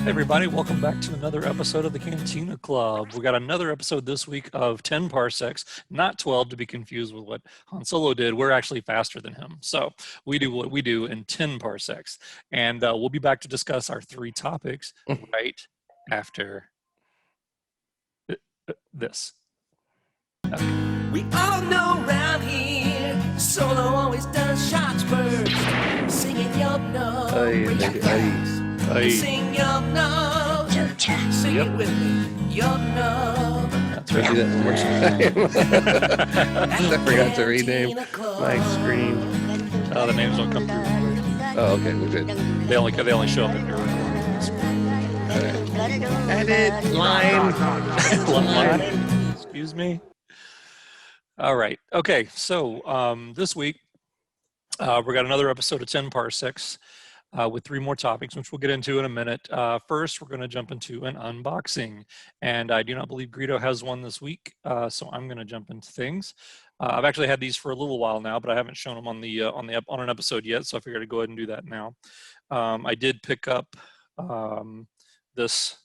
Hey everybody, welcome back to another episode of the Cantina Club. We got another episode this week of 10 parsecs, not 12 to be confused with what Han Solo did. We're actually faster than him. So we do what we do in 10 parsecs. And we'll be back to discuss our three topics right after this. Okay. We all know around here, Solo always does shots first. Singing Yup No. Sing Yup No. Sing it with me. Yup No. That's Can I right. do that one more time? I forgot to rename my screen. The names don't come through. Oh, okay, we're good. They only show up if you're recording. Edit line. Excuse me. All right. Okay. So this week we got another episode of 10 parsecs with three more topics, which we'll get into in a minute. First, we're going to jump into an unboxing, and I do not believe Greedo has one this week, so I'm going to jump into things. I've actually had these for a little while now, but I haven't shown them on an episode yet, so I figured I'd go ahead and do that now. I did pick up this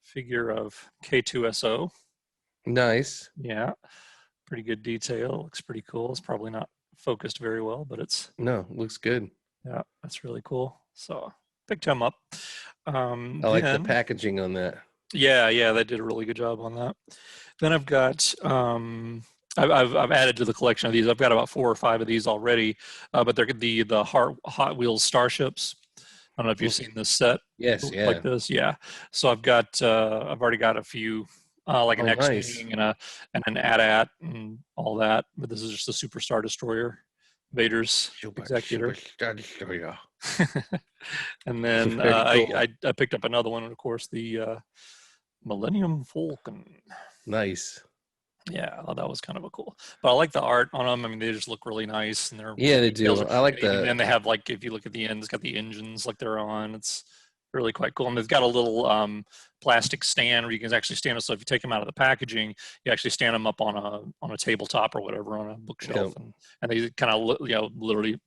figure of K2SO. Nice. Yeah, pretty good detail. Looks pretty cool. It's probably not focused very well, but it's Looks good. yeah, that's really cool. So picked him up. I like the packaging on that. Yeah, they did a really good job on that. Then I've got I've added to the collection of these. I've got about 4 or 5 of these already, but they're the Hot Wheels starships. I don't know if you've seen this set. Yes, yeah. Like this, yeah. So I've already got a few, like an X-wing nice. and an AT-AT and all that. But this is just a Super Star Destroyer, Vader's executor. And then Very cool. I picked up another one, and of course the Millennium Falcon. Nice. Yeah, I thought that was kind of a cool. But I like the art on them. I mean, they just look really nice, and they're Yeah, they do. I like that. And they have, like, if you look at the end, it's got the engines like they're on. It's really quite cool. And they've got a little plastic stand where you can actually stand them. So if you take them out of the packaging, you actually stand them up on a tabletop or whatever on a bookshelf, and they kind of literally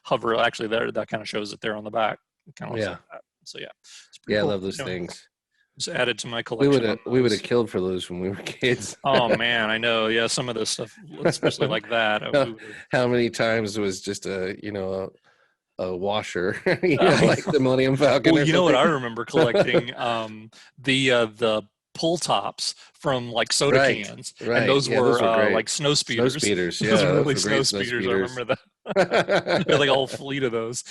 hover. Actually, that kind of shows that they're on the back. Kind of looks like that. So yeah, it's pretty cool. I love those things. Just added to my collection. We would have killed for those when we were kids. Oh man, I know. Yeah, some of this stuff, especially like that. How many times was just a washer, like the Millennium Falcon? Well, you know what I remember collecting? The pull tops from like soda cans, right. And those were like snow speeders. Snow speeders, yeah. Those were really snow speeders. I remember that. They had like a whole fleet of those.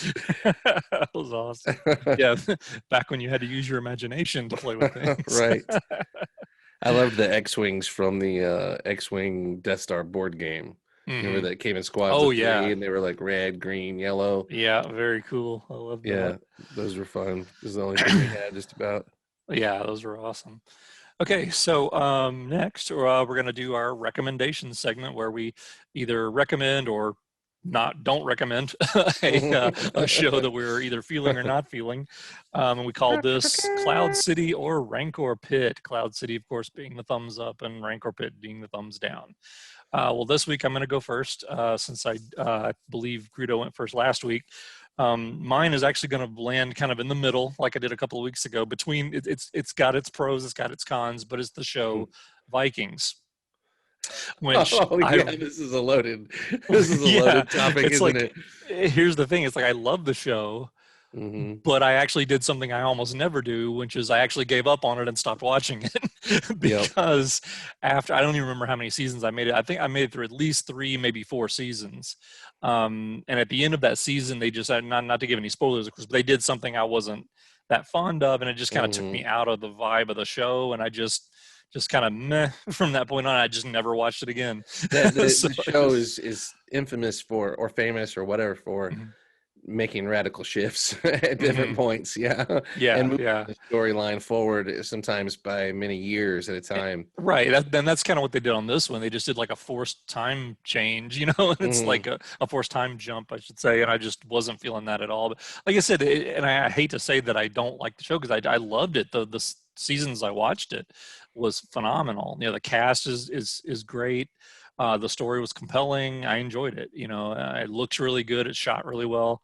That was awesome. Yeah, back when you had to use your imagination to play with things. Right. I loved the X-Wings from the X-Wing Death Star board game. Mm-hmm. Remember that came in squads of 3, and they were like red, green, yellow. Yeah, very cool. I love that. Yeah, those were fun. This is the only thing we had just about. Yeah, those were awesome. Okay, so next we're going to do our recommendation segment where we either recommend or don't recommend a show that we're either feeling or not feeling. And we called this Cloud City or Rancor Pit. Cloud City, of course, being the thumbs up, and Rancor Pit being the thumbs down. Well, this week I'm going to go first since I believe Greedo went first last week. Mine is actually going to land kind of in the middle, like I did a couple of weeks ago. Between it's got its pros, it's got its cons, but it's the show Vikings. Which this is a loaded topic, isn't it? Here's the thing: it's like I love the show, but I actually did something I almost never do, which is I actually gave up on it and stopped watching it because after I don't even remember how many seasons I made it. I think I made it through at least 3, maybe 4 seasons. And at the end of that season, they just not to give any spoilers, of course, but they did something I wasn't that fond of, and it just kind of took me out of the vibe of the show, and I just kind of meh from that point on. I just never watched it again. The show is infamous for, or famous or whatever, for making radical shifts at different points. And moving the storyline forward sometimes by many years at a time. Right. That's kind of what they did on this one. They just did like a forced time change, and it's like a forced time jump, I should say. And I just wasn't feeling that at all. But like I said, and I hate to say that I don't like the show because I loved it. The seasons I watched it was phenomenal. The cast is great. The story was compelling. I enjoyed it. You know, it looks really good. It's shot really well.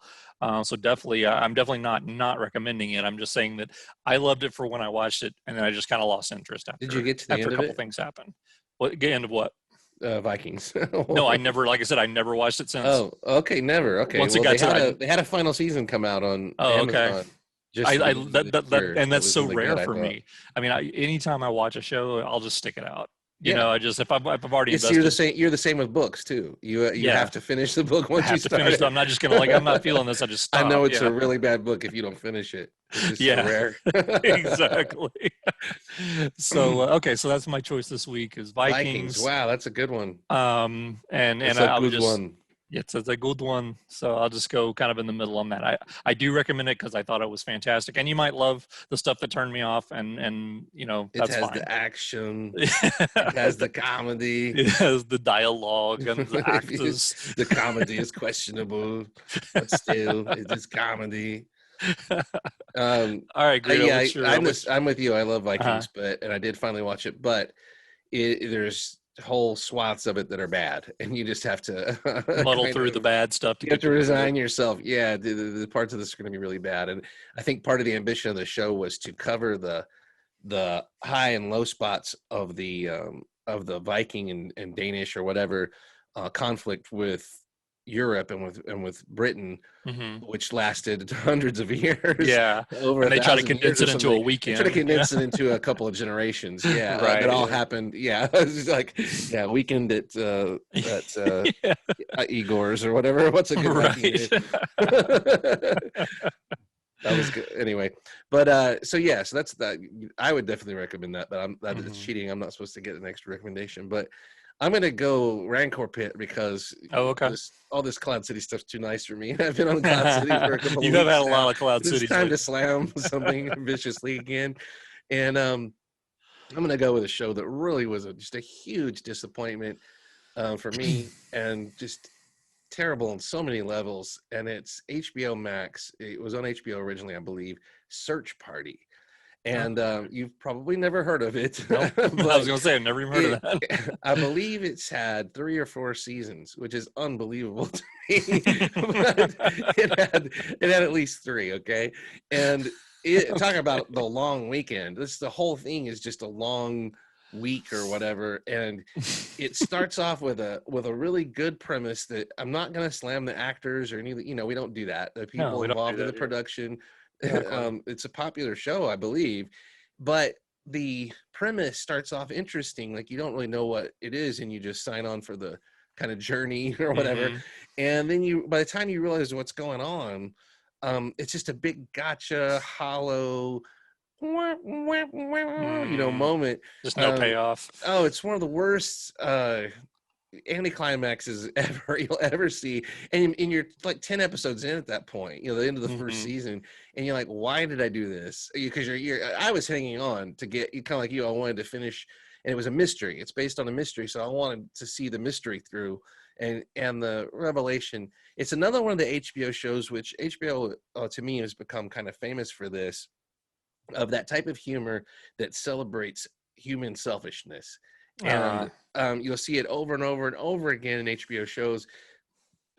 So definitely, I'm definitely not recommending it. I'm just saying that I loved it for when I watched it, and then I just kind of lost interest Did you get to the after end a of couple it? things happened. What end of what? Vikings. No, I never. Like I said, I never watched it since. Oh, okay, never. Okay, Once it well got to, they had a final season come out on oh, okay. Amazon just the I beginning of that, this that that year. and That that's was so really rare good, I for thought. me. I mean, anytime I watch a show, I'll just stick it out. You Yeah, know, I just if I've already it's you're the invested, same. You're the same with books too. You yeah, have to finish the book I once you have to start finish. it. I'm not just gonna like I'm not feeling this. I just I stop. know it's Yeah, a really bad book if you don't finish it. It's just so yeah, rare. exactly. So okay, so that's my choice this week is Vikings. Vikings. Wow, that's a good one. And That's a I would good just one. it's a good one. So I'll just go kind of in the middle on that. I do recommend it because I thought it was fantastic. And you might love the stuff that turned me off, and you know It that's has fine. the action. It has the comedy. It has the dialogue and the actors. The comedy is questionable, but still, it is comedy. All right, Greedo, Yeah, what's your I'm with you. I love uh, Vikings, and I did finally watch it, but there's whole swaths of it that are bad, and you just have to muddle kind through the of bad stuff to you have get to to the good? resign yourself. Yeah, the parts of this are going to be really bad, and I think part of the ambition of the show was to cover the high and low spots of the Viking and Danish or whatever conflict with Europe and with Britain, Hmm. which lasted hundreds of years, Yeah, over and they try to 1,000 years condense or it into a something. They try to weekend. Yeah, condense it into a couple of generations. Yeah, that right. all Yeah. happened. Yeah, it's like weekend at Yeah, Igor's or whatever. What's a good Viking right. name? That was good anyway. But so yeah, so that's that. I would definitely recommend that, but that is Hmm. cheating. I'm not supposed to get an extra recommendation, but I'm gonna go Rancor Pit because Oh, okay. all this Cloud City stuff's too nice for me. I've been on Cloud City for a couple of You have had weeks a now. lot of Cloud It's Cities time to lately. slam something viciously again, and I'm gonna go with a show that really was just a huge disappointment for me, and just terrible on so many levels. And it's HBO Max. It was on HBO originally, I believe. Search Party, and Okay. you've probably never heard of it, Nope. I was but gonna say I've never even heard it, of that. I believe it's had 3 or 4 seasons, which is unbelievable to me. But it had at least 3, okay? And talk about the long weekend. The whole thing is just a long week or whatever, and it starts off with a really good premise that I'm not going to slam the actors or any, we don't do that. The No, people we don't do involved in the that. Yeah, production. exactly. It's a popular show, I believe, but the premise starts off interesting. Like you don't really know what it is, and you just sign on for the kind of journey or whatever. Hmm. And then by the time you realize what's going on, it's just a big gotcha, hollow, Mm, moment. just no Um, payoff. oh, it's one of the worst anticlimaxes ever you'll ever see, and you're like 10 episodes in at that point, the end of the first Hmm. season, and you're like, why did I do this? Because I was hanging on to get, kind of like you, I wanted to finish, and it was a mystery. It's based on a mystery, so I wanted to see the mystery through, and the revelation. It's another one of the HBO shows, which HBO to me has become kind of famous for this, of that type of humor that celebrates human selfishness. Uh, And you'll see it over and over and over again in HBO shows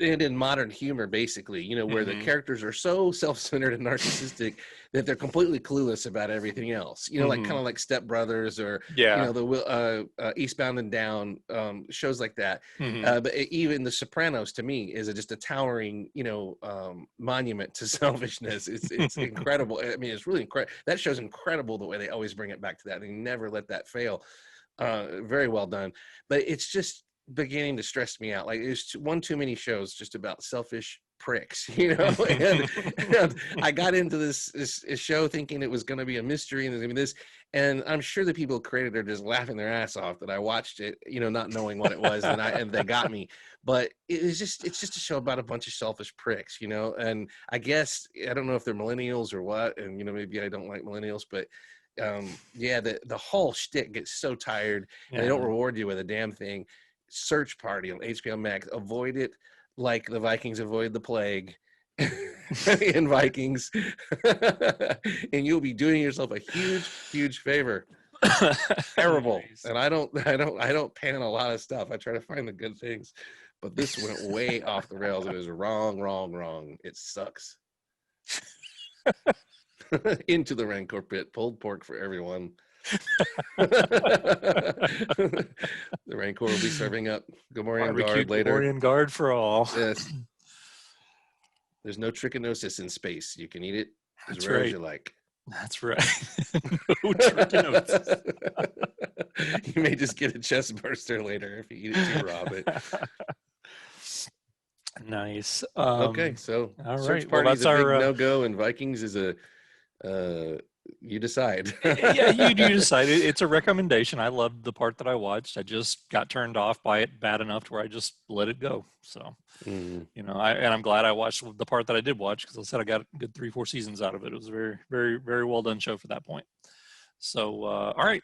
and in modern humor, basically, where the hmm. characters are so self-centered and narcissistic that they're completely clueless about everything else, like Hmm. kind of like Step Brothers, or Yeah. the Eastbound and Down, shows like that. Hmm. But even The Sopranos, to me, is just a towering monument to selfishness. It's incredible. I mean, it's really incredible. That show's incredible, the way they always bring it back to that. They never let that fail. Very well done. But it's just beginning to stress me out. Like, there's one too many shows just about selfish pricks, and I got into this show thinking it was going to be a mystery, and there's going to be this, and I'm sure the people who created it are just laughing their ass off that I watched it, not knowing what it was, and they got me. But it's just a show about a bunch of selfish pricks, and I guess, I don't know if they're millennials or what, and maybe I don't like millennials, but yeah, the whole shtick gets so tired, and they don't Yeah. reward you with a damn thing. Search Party on HBO Max. Avoid it like the Vikings avoid the plague in Vikings, and you'll be doing yourself a huge, huge favor. Terrible. Nice. And I don't pan a lot of stuff. I try to find the good things, but this went way off the rails. It was wrong. It sucks. Into the Rancor pit, pulled pork for everyone. The Rancor will be serving up Gamorrean guard later. Gamorrean guard for all. Yes. There's no trichinosis in space. You can eat it as rare as you like. That's right. No trichinosis. You may just get a chest burster later if you eat it too raw. But nice. Okay, so all search right. party is a big our no-go, and Vikings is a you decide. yeah, you decide. It's a recommendation. I loved the part that I watched. I just got turned off by it bad enough to where I just let it go. So, and I'm glad I watched the part that I did watch, because I said I got a good 3-4 seasons out of it. It was a very, very, very well done show for that point. So, all right.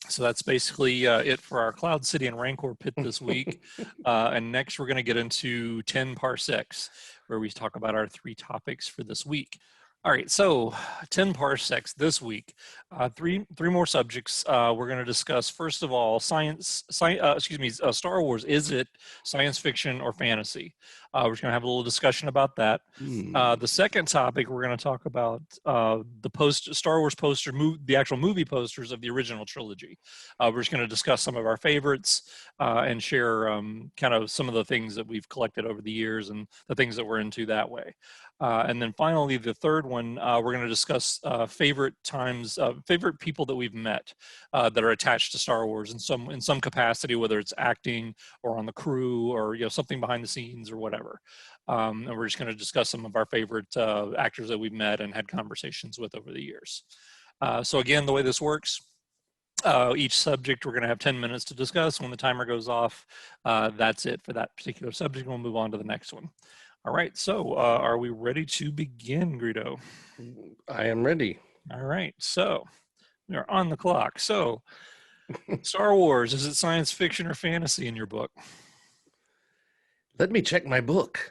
So that's basically it for our Cloud City and Rancor pit this week. And next we're going to get into 10 Parsecs, where we talk about our 3 topics for this week. All right, so 10 Parsecs this week. Three more subjects we're going to discuss. First of all, Star Wars. Is it science fiction or fantasy? We're just going to have a little discussion about that. The second topic, we're going to talk about the Star Wars poster, the actual movie posters of the original trilogy. We're just going to discuss some of our favorites and share kind of some of the things that we've collected over the years and the things that we're into that way. And then finally, the third one, we're going to discuss favorite people that we've met that are attached to Star Wars in some capacity, whether it's acting or on the crew or something behind the scenes or whatever. And we're just going to discuss some of our favorite actors that we've met and had conversations with over the years. So again, the way this works, each subject we're going to have 10 minutes to discuss. When the timer goes off, that's it for that particular subject. We'll move on to the next one. All right, so are we ready to begin, Greedo? I am ready. All right, so we're on the clock. So, Star Wars, is it science fiction or fantasy in your book? Let me check my book.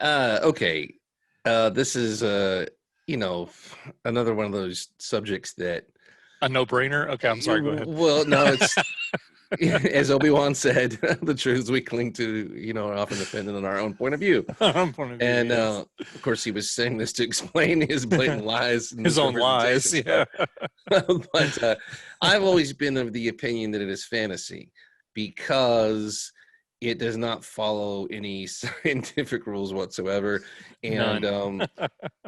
Okay, this is another one of those subjects that a no-brainer. Okay, I'm sorry. Go ahead. Well, no, it's. As Obi-Wan said, the truths we cling to, are often dependent on our own point of view. And of course, he was saying this to explain his blatant lies. His own lies, yeah. But I've always been of the opinion that it is fantasy because it does not follow any scientific rules whatsoever. And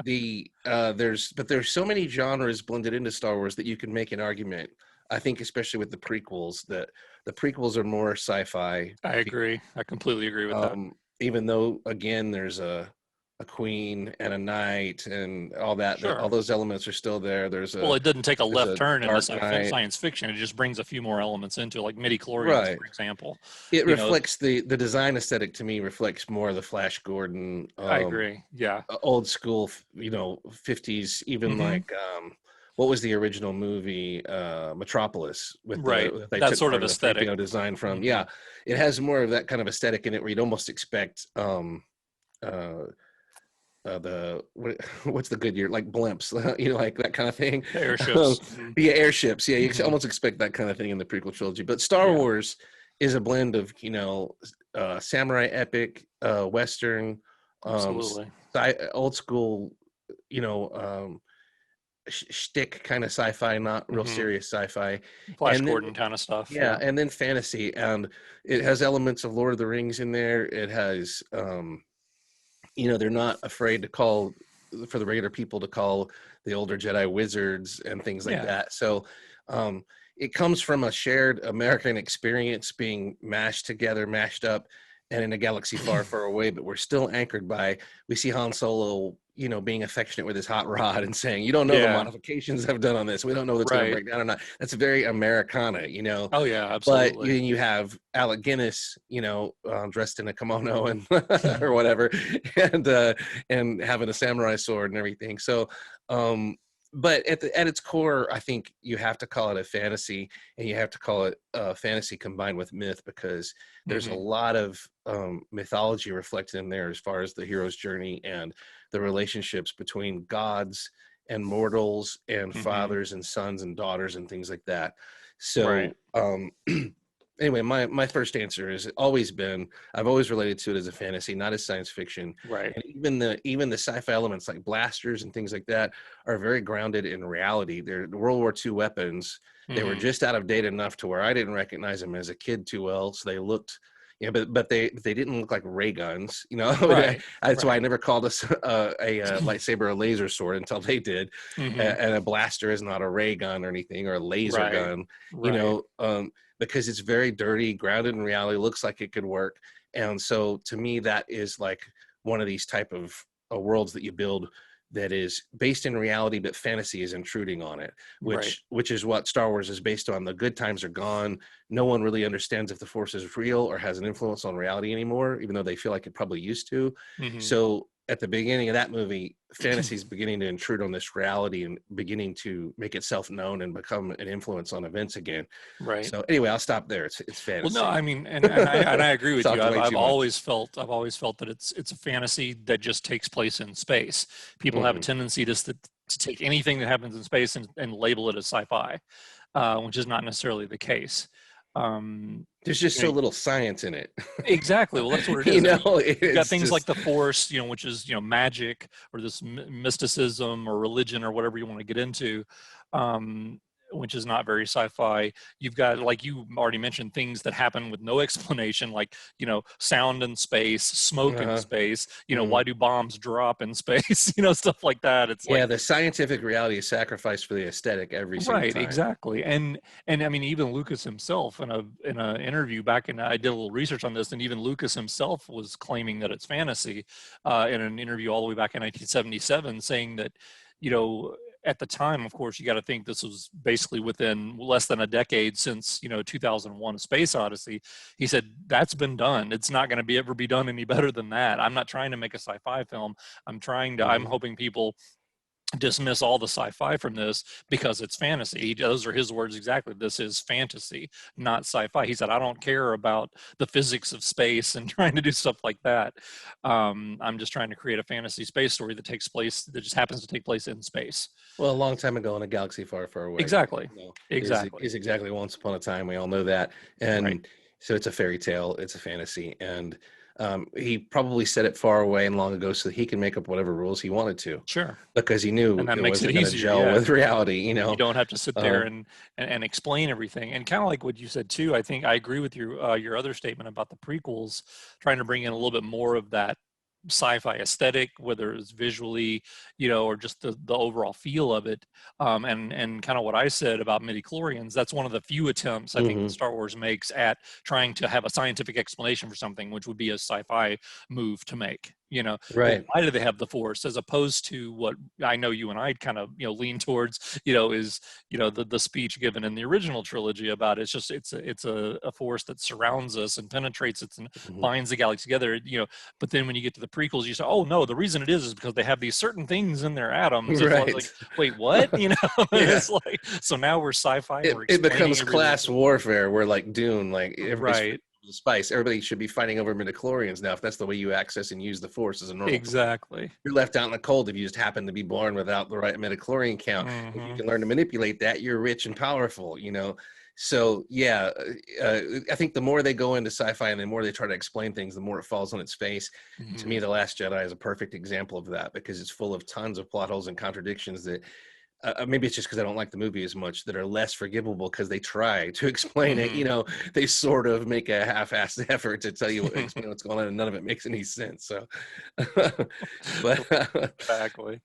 there's so many genres blended into Star Wars that you can make an argument. I think especially with the prequels, that the prequels are more sci-fi. I agree. I completely agree with that. Even though, again, there's a queen and a knight and all that, sure. All those elements are still there. It didn't take a left turn in science fiction. It just brings a few more elements into it, like midi-chlorians, for example. It reflects the design aesthetic, to me, reflects more of the Flash Gordon. I agree. Yeah. Old school, 50s, even like... what was the original movie, Metropolis? With that sort of aesthetic design from. Yeah, it has more of that kind of aesthetic in it, where you'd almost expect what's the good year, like blimps, like that kind of thing. Airships. Airships. Yeah, you almost expect that kind of thing in the prequel trilogy. But Star Wars is a blend of samurai epic, western, old school, shtick kind of sci-fi, not real serious sci-fi, Flash Gordon kind of stuff. Yeah, and then fantasy, and it has elements of Lord of the Rings in there. It has, they're not afraid to call, for the regular people, to call the older Jedi wizards and things like that. So it comes from a shared American experience being mashed up and in a galaxy far, far away, but we're still anchored by, we see Han Solo, being affectionate with his hot rod and saying, you don't know the modifications I've done on this. We don't know if it's going to break down or not. That's very Americana, Oh yeah, absolutely. But you have Alec Guinness, dressed in a kimono and or whatever, and having a samurai sword and everything. So, but at its core, I think you have to call it a fantasy, and you have to call it fantasy combined with myth, because there's a lot of mythology reflected in there as far as the hero's journey and the relationships between gods and mortals and Mm-hmm. fathers and sons and daughters and things like that. So Right. anyway, my first answer has always been, I've always related to it as a fantasy, not as science fiction. Right. And even the sci-fi elements like blasters and things like that are very grounded in reality. They're the World War II weapons. They were Mm-hmm. just out of date enough to where I didn't recognize them as a kid too well. So they looked, but they didn't look like ray guns. Right. That's why I Right. never called a lightsaber a laser sword until they did. Mm-hmm. And a blaster is not a ray gun or anything, or a laser Right. gun. Right. Because it's very dirty, grounded in reality, looks like it could work. And so to me, that is like one of these type of worlds that you build that is based in reality, but fantasy is intruding on it, Right. which is what Star Wars is based on. The good times are gone. No one really understands if the Force is real or has an influence on reality anymore, even though they feel like it probably used to. Mm-hmm. So at the beginning of that movie, fantasy is beginning to intrude on this reality and beginning to make itself known and become an influence on events again. Right. So anyway, I'll stop there. It's Well, no, fantasy. I mean, and I agree with you. Talked way I've too much. always felt that it's a fantasy that just takes place in space. People have a Hmm. tendency to take anything that happens in space and label it as sci-fi, which is not necessarily the case. There's just You so know, little science in it. exactly. Well, that's what it is. You've got It's things like just the Force, which is magic or this mysticism or religion or whatever you want to get into. Which is not very sci-fi. You've got, like you already mentioned, things that happen with no explanation, like sound in space, smoke in uh-huh. space. Mhm. Why do bombs drop in space? Stuff like that. It's like, Yeah, the scientific reality is sacrificed for the aesthetic every single right, time. exactly. And I mean, even Lucas himself in a interview back in, I did a little research on this, and even Lucas himself was claiming that it's fantasy in an interview all the way back in 1977, saying that, you know, at the time, of course, you got to think this was basically within less than a decade since 2001: A Space Odyssey. He said that's been done. It's not going to ever be done any better than that. I'm not trying to make a sci-fi film. I'm Mhm. hoping people dismiss all the sci-fi from this because it's fantasy. Those are his words exactly. This is fantasy, not sci-fi. He said, I don't care about the physics of space and trying to do stuff like that. I'm just trying to create a fantasy space story that just happens to take place in space. Well, a long time ago in a galaxy far, far away, Exactly. is Exactly. is exactly once upon a time. We all know that, Right. and so it's a fairy tale. It's a fantasy, and he probably set it far away and long ago so that he can make up whatever rules he wanted to, Sure. because he knew And that it makes it wasn't going to easier. gel Yeah. with reality. You don't have to sit there Um, and explain everything. And kind of like what you said too, I think I agree with your other statement about the prequels, trying to bring in a little bit more of that sci-fi aesthetic, whether it's visually, or just the overall feel of it. And kind of what I said about midichlorians, that's one of the few attempts I think that mhm. Star Wars makes at trying to have a scientific explanation for something, which would be a sci-fi move to make. Well, Right. why do they have the Force, as opposed to what I know you and I kind of lean towards, is the speech given in the original trilogy about it's a force that surrounds us and penetrates it and Mhm. binds the galaxy together. But then when you get to the prequels, you say, oh no, the reason it is because they have these certain things in their atoms. It's like, Right. wait, what? And Yeah. it's like, so now we're sci-fi and we're It explaining becomes every little class thing. warfare where, like Dune, like it's for Right. the spice. Everybody should be fighting over midichlorians now if that's the way you access and use the Force as a normal person. Exactly. You're left out in the cold if you just happen to be born without the right midichlorian count. If you Hmm. can learn to manipulate that, you're rich and powerful. So yeah, I think the more they go into sci-fi and the more they try to explain things, the more it falls on its face. To Hmm. me, The Last Jedi is a perfect example of that, because it's full of tons of plot holes and contradictions that maybe it's just because I don't like the movie as much, that are less forgivable because they try to explain it. Hmm. They sort of make a half-assed effort to tell you explain what's going on, and none of it makes any sense. So, but Exactly.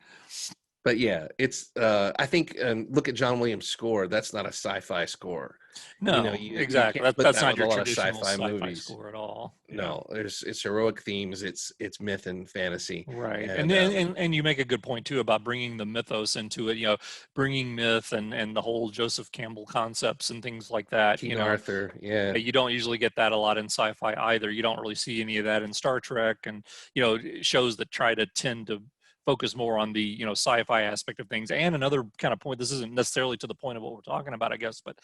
but yeah, it's I think, look at John Williams' score. That's not a sci-fi score. No, You exactly. can't put That's that not with a your lot of traditional sci-fi sci-fi movies. score at all. Yeah. No, it's heroic themes. It's myth and fantasy, Right. And and then and you make a good point too about bringing the mythos into it, bringing myth and the whole Joseph Campbell concepts and things like that, King Arthur. Yeah. you don't usually get that a lot in sci-fi either. You don't really see any of that in Star Trek, and shows that try to tend to focus more on the sci-fi aspect of things. And another kind of point, this isn't necessarily to the point of what we're talking about, I guess, but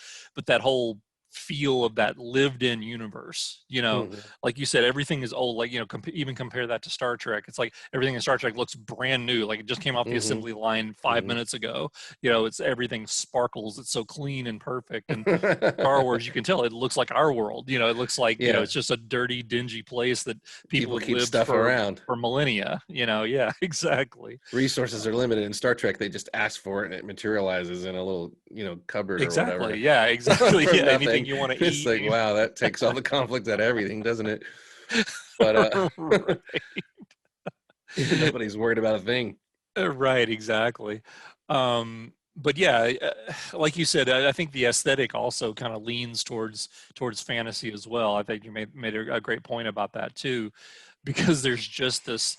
that whole feel of that lived in universe, like you said, everything is old, like, even compare that to Star Trek. It's like everything in Star Trek looks brand new, like it just came off the assembly line 5 minutes ago. It's everything sparkles, it's so clean and perfect. And Star Wars, you can tell it looks like our world. It looks like it's just a dirty, dingy place that people have keep lived stuff around for millennia. Yeah, exactly. Resources are limited. In Star Trek, they just ask for it and it materializes in a little cupboard exactly, or whatever. Yeah, exactly. Yeah, Nothing. anything you want to eat. It's like, wow, that takes all the conflict out of everything, doesn't it? But right. Nobody's worried about a thing. Right, exactly. But yeah, like you said, I think the aesthetic also kind of leans towards fantasy as well. I think you made a great point about that too, because there's just this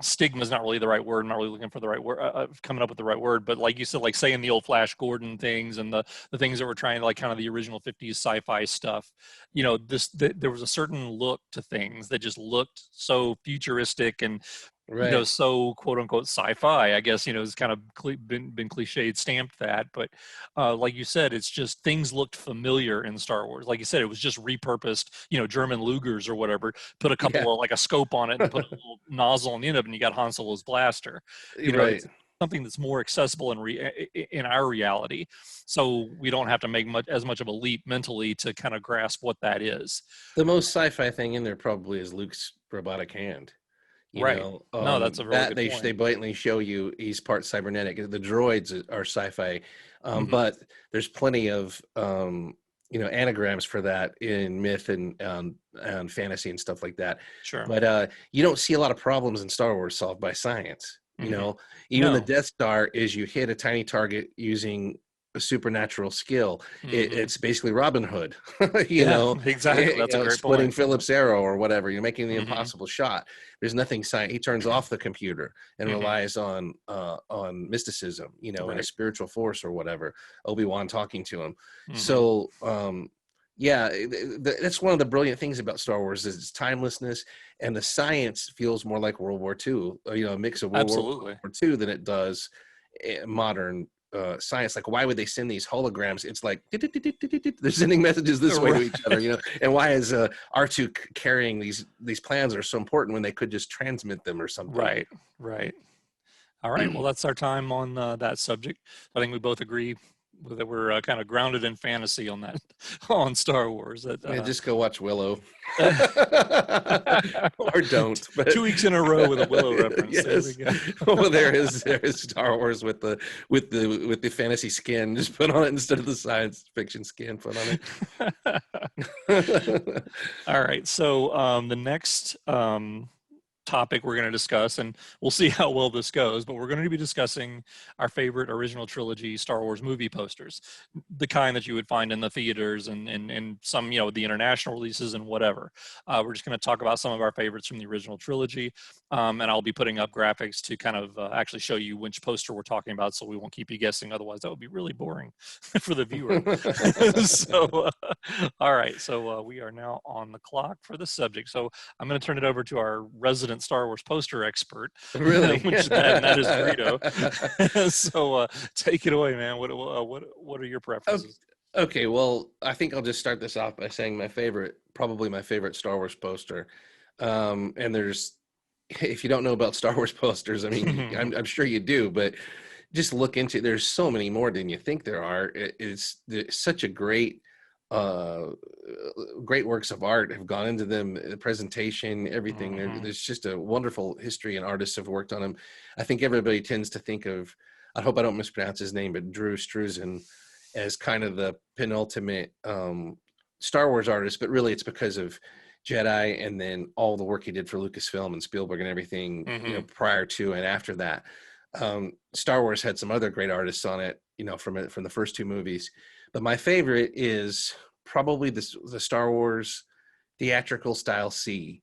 stigma is not really the right word. I'm not really looking for the right word, coming up with the right word. But like you said, like saying the old Flash Gordon things and the things that were trying to, like, kind of the original 50s sci-fi stuff, there was a certain look to things that just looked so futuristic and, Right. so quote unquote sci-fi, I guess, it's kind of been cliched, stamped that. But like you said, it's just things looked familiar in Star Wars. Like you said, it was just repurposed, German Lugers or whatever, put a couple of, like, a scope on it and put a little nozzle on the end of it, and you got Han Solo's blaster. Right. It's something that's more accessible in our reality. So we don't have to make as much of a leap mentally to kind of grasp what that is. The most sci-fi thing in there probably is Luke's robotic hand. No, that's a really good point. They blatantly show you he's part cybernetic. The droids are sci-fi, but there's plenty of anagrams for that in myth and fantasy and stuff like that. Sure. But you don't see a lot of problems in Star Wars solved by science. Even the Death Star is you hit a tiny target using a supernatural skill. It's basically Robin Hood. Exactly. That's a great splitting point. Phillips arrow or whatever. You're making the impossible shot. There's nothing science. He turns off the computer and relies on mysticism, and a spiritual force or whatever. Obi-Wan talking to him. So that's one of the brilliant things about Star Wars is its timelessness, and the science feels more like World War II. A mix of World War II than it does modern science. Like, why would they send these holograms? It's like they're sending messages this way to each other, and why is R2 carrying these plans are so important when they could just transmit them or something? Right All right, well, that's our time on that subject. I think we both agree that we're kind of grounded in fantasy on that, on Star Wars. Just go watch Willow, or don't. But 2 weeks in a row with a Willow reference. Yes. There we go. Well, there is Star Wars with the fantasy skin. Just put on it instead of the science fiction skin. Put on it. All right. So the next topic we're going to discuss, and we'll see how well this goes, but we're going to be discussing our favorite original trilogy Star Wars movie posters, the kind that you would find in the theaters and some, the international releases and whatever. We're just going to talk about some of our favorites from the original trilogy, and I'll be putting up graphics to kind of actually show you which poster we're talking about, so we won't keep you guessing. Otherwise, that would be really boring for the viewer. So, all right. So we are now on the clock for the subject. So I'm going to turn it over to our resident Star Wars poster expert. Really? that is Greedo. So take it away, man. What are your preferences? Okay, well, I think I'll just start this off by saying probably my favorite Star Wars poster. And if you don't know about Star Wars posters, I mean, I'm sure you do, but just look into, there's so many more than you think there are. It's such a great works of art have gone into them, the presentation, everything. There's just a wonderful history, and artists have worked on them. I think everybody tends to think of, I hope I don't mispronounce his name, but Drew Struzan as kind of the penultimate Star Wars artist, but really it's because of Jedi and then all the work he did for Lucasfilm and Spielberg and everything, prior to and after that. Star Wars had some other great artists on it, from the first two movies. But my favorite is probably the Star Wars theatrical style C,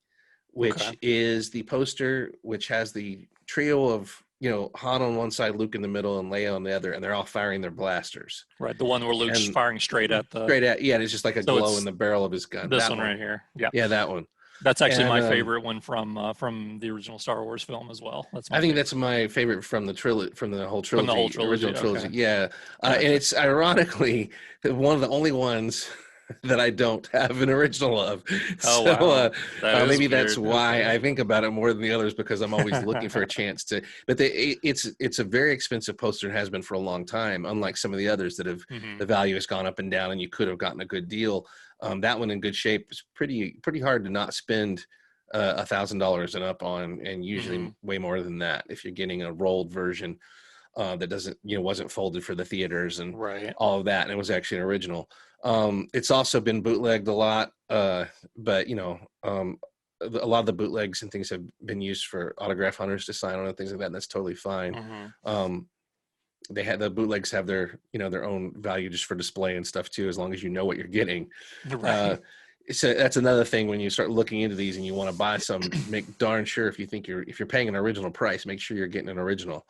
which is the poster, which has the trio of, Han on one side, Luke in the middle, and Leia on the other, and they're all firing their blasters. Right, the one where Luke's firing straight at it's just like a glow in the barrel of his gun. This one right here. Yeah. Yeah, that one. That's actually my And favorite one from the original Star Wars film as well. That's my I think favorite. that's my favorite from the from the whole From the whole trilogy, original trilogy. trilogy. Okay. Yeah, and Gotcha. it's ironically one of the only ones that I don't have an original of. Oh So wow, that is maybe that's weird. why Okay. I think about it more than the others, because I'm always looking for a chance to. But it's a very expensive poster and has been for a long time. Unlike some of the others that have, Hmm. the value has gone up and down, and you could have gotten a good deal. That one in good shape is pretty hard to not spend $1,000 and up on, and usually Hmm. way more than that if you're getting a rolled version that doesn't, wasn't folded for the theaters and Right. all of that, and it was actually an original. It's also been bootlegged a lot, but a lot of the bootlegs and things have been used for autograph hunters to sign on and things like that, and that's totally fine. Hmm. They had the bootlegs have their their own value just for display and stuff too, as long as you know what you're getting. Right. So that's another thing when you start looking into these and you want to buy some, make darn sure if you're paying an original price, make sure you're getting an original.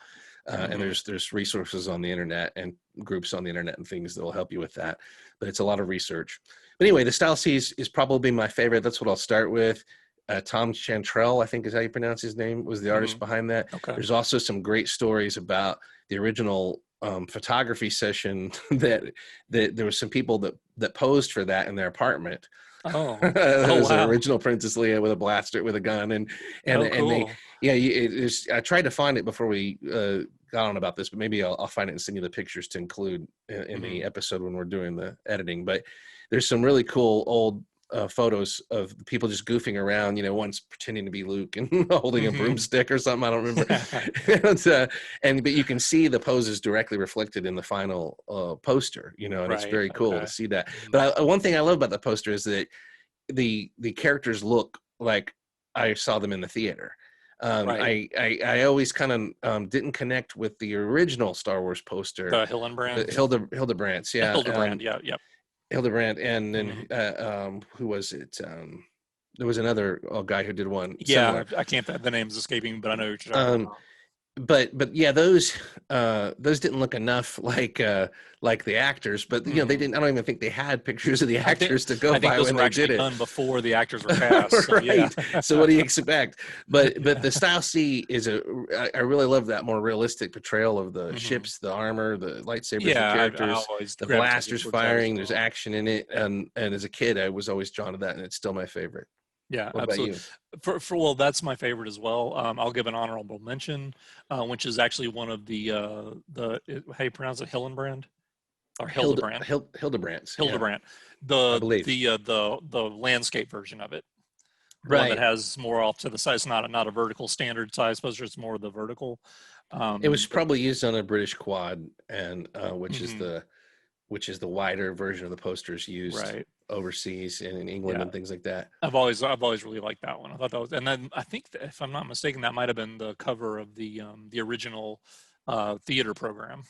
And Hmm. there's resources on the internet and groups on the internet and things that will help you with that. But it's a lot of research. But anyway, the Style C is probably my favorite. That's what I'll start with. Tom Chantrell, I think is how you pronounce his name, was the Hmm. artist behind that. Okay. There's also some great stories about the original photography session that there was some people that posed for that in their apartment. Oh. Oh There's an wow. original Princess Leia with a blaster, with a gun, and Oh they, cool. yeah, it is. I tried to find it before we got on about this, but maybe I'll find it and send you the pictures to include in Hmm. the episode when we're doing the editing. But there's some really cool old photos of people just goofing around. One's pretending to be Luke and holding a Hmm. broomstick or something. I don't remember. But you can see the poses directly reflected in the final poster. And it's Right. very cool to Okay. see that. Mhm. But one thing I love about the poster is that the characters look like I saw them in the theater. Right. I always kind of didn't connect with the original Star Wars poster, The Hillenbrand. Hildebrands, yeah, Hildebrand. Yeah. Yep. Hildebrand, and Hmm. then who was it? There was another guy who did one Yeah. similar. I can't. The name's escaping, but I know what you're talking Um, about. but yeah, those didn't look enough like the actors, but they Hmm. didn't. I don't even think they had pictures of the I think actors to go I think by those when were they did actually it. done before the actors were cast. So yeah. Right. So what do you expect? But the Style C is I really love that more realistic portrayal of the Hmm. ships, the armor, the lightsabers, the Yeah. I characters, always the gravitated blasters towards that as firing. There's well. action in it, and as a kid, I was always drawn to that, and it's still my favorite. Yeah, What about absolutely. you? Well, that's my favorite as well. I'll give an honorable mention, which is actually one of how you pronounce it, Hillenbrand or Hildebrand, Hildebrands, yeah, Hildebrand, I the believe. the landscape version of it, the one that Right. has more off to the side. It's not a vertical standard size poster. It's more of the vertical. It was But probably used on a British quad, and mhm, which is the wider version of the posters used right, overseas and in England yeah. and things like that. I've always really liked that one. I thought that was, and then I think that, if I'm not mistaken, that might have been the cover of the original theater program.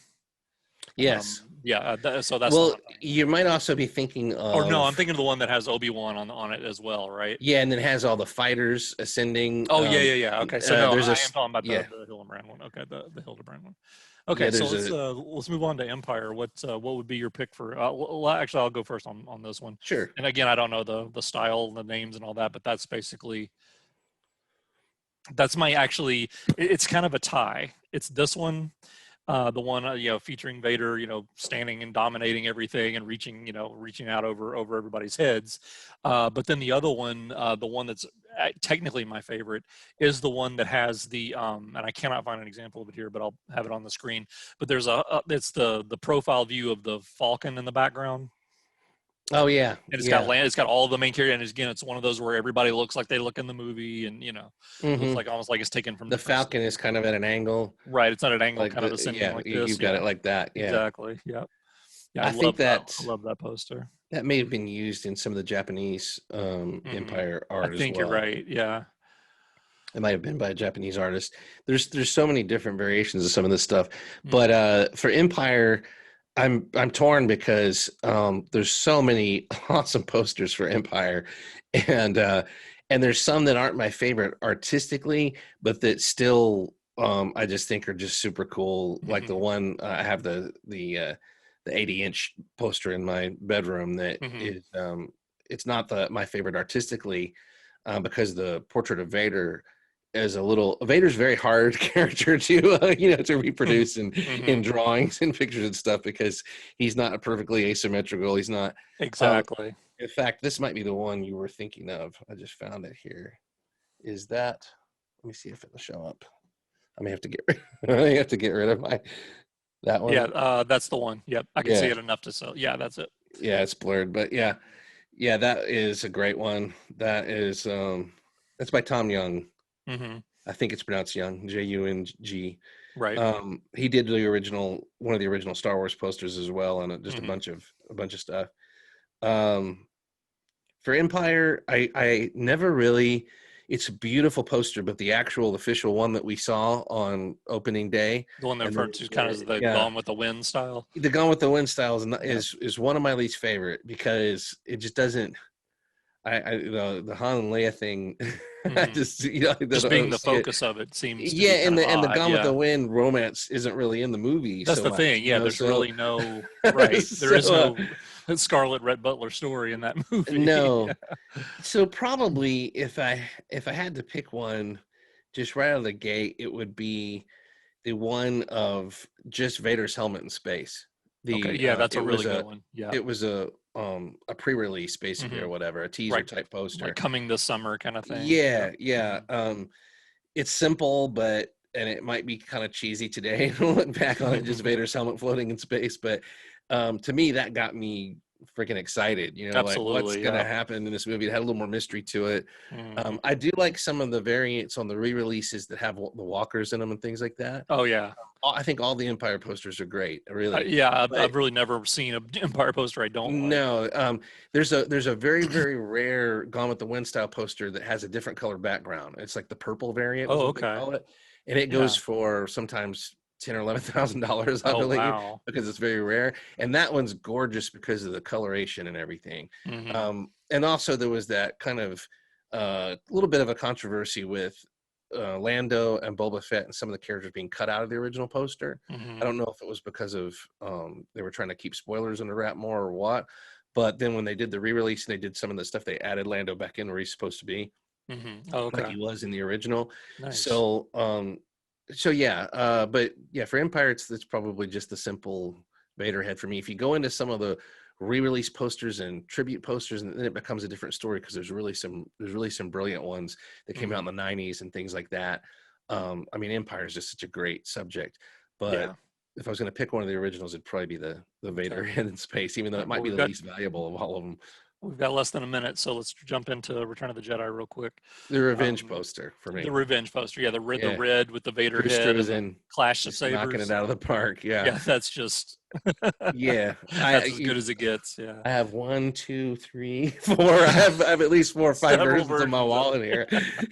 Yes. Yeah, so that's the one Well, I'm thinking of. you might also be thinking Or no, I'm of, thinking of the one that has Obi-Wan on it as well, right? yeah, and then has all the fighters ascending. Oh yeah, yeah, yeah. Okay, so no, There's I am talking about yeah, the Hillenbrand one. Okay, the Hildebrand one. yeah, Okay, so there's let's move on to Empire. What would be your pick for? Well, actually, I'll go first on this one. sure. And again, I don't know the style, the names, and all that, but that's basically that's my actually. It's kind of a tie. It's this one, the one featuring Vader, standing and dominating everything and reaching out over everybody's heads. But then the other one, the one that's technically my favorite, is the one that has and I cannot find an example of it here, but I'll have it on the screen. But there's it's the profile view of the Falcon in the background. Oh yeah, And yeah. it's got all the main characters, and again, it's one of those where everybody looks like they look in the movie, and looks Hmm. like almost like it's taken from The different Falcon is scenes. kind of at an angle, Right, it's not an angle, like kind of ascending yeah, like this. you've got Yeah, it like that. Yeah, exactly. Yep. Yeah, I I think love that. that I love that poster. that may have been used in some of the Japanese Hmm. Empire I art as think you're well. right. Yeah. It might have been by a Japanese artist. There's so many different variations of some of this stuff, but Hmm. for Empire, I'm torn because there's so many awesome posters for Empire, and there's some that aren't my favorite artistically, but that still I just think are just super cool. Like the Hmm. one I have the 80-inch poster in my bedroom that Hmm. is it's not my favorite artistically, because the portrait of Vader's very hard character to to reproduce in drawings and pictures and stuff, because he's not perfectly asymmetrical. He's not exactly. In fact, this might be the one you were thinking of. I just found it here. Is that? Let me see if it'll show up. I may have to get rid of that one. Yeah, that's the one. Yep, I can see it enough to sell. Yeah, that's it. Yeah, it's blurred, but yeah, that is a great one. That is that's by Tom Young. I think it's pronounced Young, Jung. Right. He did one of the original Star Wars posters as well, and just a bunch of stuff. For Empire, I never really. It's a beautiful poster, but the actual official one that we saw on opening day, the one that referred to kind of the Gone with the Wind style. The Gone with the Wind style is one of my least favorite, because it just doesn't. The Han and Leia thing, just just being the focus of it seems to be and the odd, Gone with the Wind romance isn't really in the movie. That's the thing. Yeah, there's really no There is no Scarlet Red Butler story in that movie. No. So probably if I had to pick one, just right out of the gate, it would be the one of just Vader's helmet in space. That's a really good one. Yeah, it was a pre-release basically, or whatever, a teaser type poster, like coming this summer kind of thing. Yeah. It's simple, and it might be kind of cheesy today looking back on it, just Vader's helmet floating in space, but to me that got me freaking excited. Absolutely, like what's gonna happen in this movie. It had a little more mystery to it. I do like some of the variants on the re-releases that have the walkers in them and things like that. Oh yeah, I think all the Empire posters are great. Really. I've really never seen an Empire poster I don't like. No, there's a very, very rare Gone with the Wind style poster that has a different color background. It's like the purple variant. Oh, okay. And it goes for sometimes $10,000 or $11,000, I believe, wow. because it's very rare. And that one's gorgeous because of the coloration and everything. And also there was that kind of little bit of a controversy with Lando and Boba Fett and some of the characters being cut out of the original poster. I don't know if it was because of they were trying to keep spoilers in the wrap more or what. But then when they did the re-release and they did some of the stuff, they added Lando back in where he's supposed to be, like he was in the original. Nice. So but yeah, for Empire, it's probably just the simple Vader head for me. If you go into some of the re-release posters and tribute posters, and then it becomes a different story, because there's really some brilliant ones that came out in the 90s and things like that. I mean, Empire is just such a great subject, but if I was going to pick one of the originals, it'd probably be the Vader head in space, even though it might be the least valuable of all of them. We've got less than a minute, so let's jump into Return of the Jedi real quick. The revenge poster for me. The revenge poster, the red with the Vader head and clash of sabers, knocking it out of the park. Yeah, that's just that's as good as it gets. Yeah, I have 1, 2, 3, 4. I have at least 4 or 5 versions on my wall in here,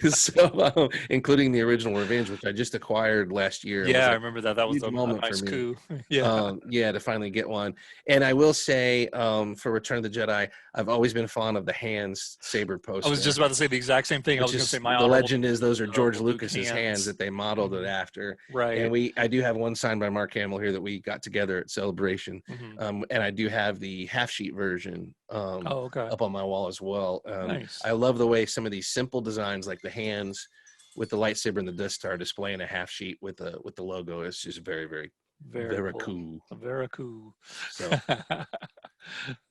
so including the original Revenge, which I just acquired last year. Yeah, I remember that. That was a nice coup. To finally get one. And I will say, for Return of the Jedi, I've always been fond of the hands saber poster. I was just about to say the exact same thing. I was going to say the legend is those are George Lucas's hands that they modeled it after. Right. And I do have one signed by Mark Hamill here that we got together at Celebration. And I do have the half sheet version up on my wall as well. Nice. I love the way some of these simple designs, like the hands with the lightsaber and the Death Star displaying a half sheet with the logo, is just very, very, very cool. Very cool. So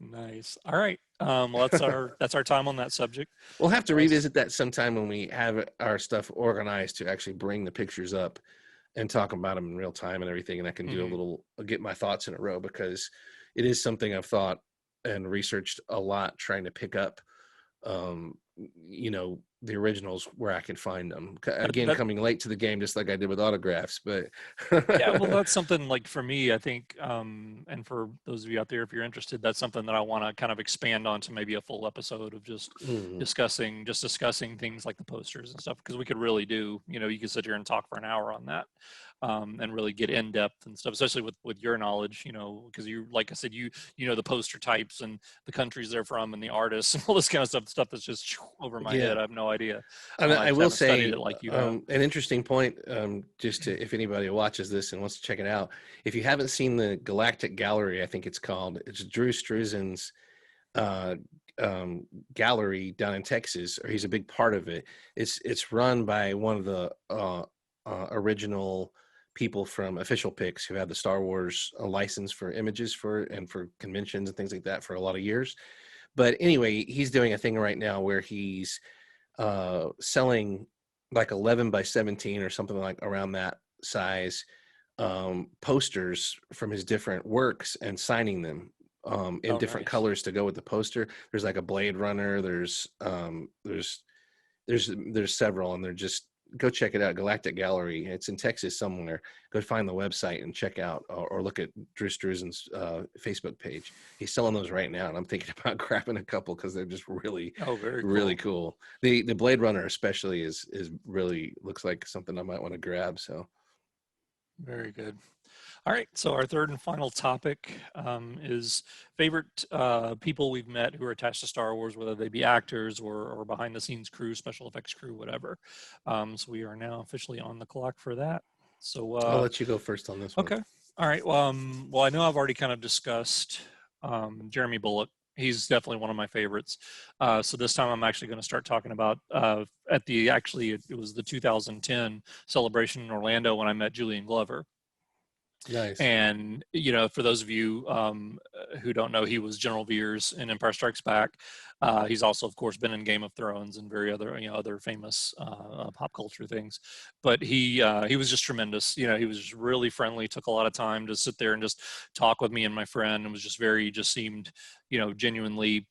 nice. All right. Well, that's our time on that subject. We'll have to revisit that sometime when we have our stuff organized to actually bring the pictures up and talk about them in real time and everything. And I can do get my thoughts in a row, because it is something I've thought and researched a lot, trying to pick up, the originals where I can find them. Again, coming late to the game, just like I did with autographs, but yeah, well, that's something like for me, I think, and for those of you out there, if you're interested, that's something that I want to kind of expand on to maybe a full episode of just discussing things like the posters and stuff, because we could really do, you could sit here and talk for an hour on that. And really get in depth and stuff, especially with your knowledge, because you, like I said, you know the poster types and the countries they're from and the artists and all this kind of stuff that's just over my head. I have no idea. I will say it like you an interesting point, just to, if anybody watches this and wants to check it out, if you haven't seen the Galactic Gallery, I think it's called, it's Drew Struzan's gallery down in Texas, or he's a big part of it. It's run by one of the original people from Official Pics, who had the Star Wars license for images for conventions and things like that for a lot of years. But anyway, he's doing a thing right now where he's selling like 11 by 17 or something like around that size posters from his different works and signing them in different colors to go with the poster. There's like a Blade Runner, there's several, and they're just, go check it out. Galactic Gallery. It's in Texas somewhere. Go find the website and check out, or look at Drew Struzen's Facebook page. He's selling those right now, and I'm thinking about grabbing a couple because they're just really, really cool. The Blade Runner especially is really looks like something I might want to grab. So very good. All right, so our third and final topic is favorite people we've met who are attached to Star Wars, whether they be actors or behind the scenes crew, special effects crew, whatever. So we are now officially on the clock for that. So I'll let you go first on this one. Okay. All right. Well, I know I've already kind of discussed Jeremy Bulloch. He's definitely one of my favorites. So this time I'm actually going to start talking about it was the 2010 celebration in Orlando when I met Julian Glover. Nice. And, for those of you who don't know, he was General Veers in Empire Strikes Back. He's also, of course, been in Game of Thrones and other famous pop culture things. But he was just tremendous. He was just really friendly, took a lot of time to sit there and just talk with me and my friend, and was just seemed, genuinely,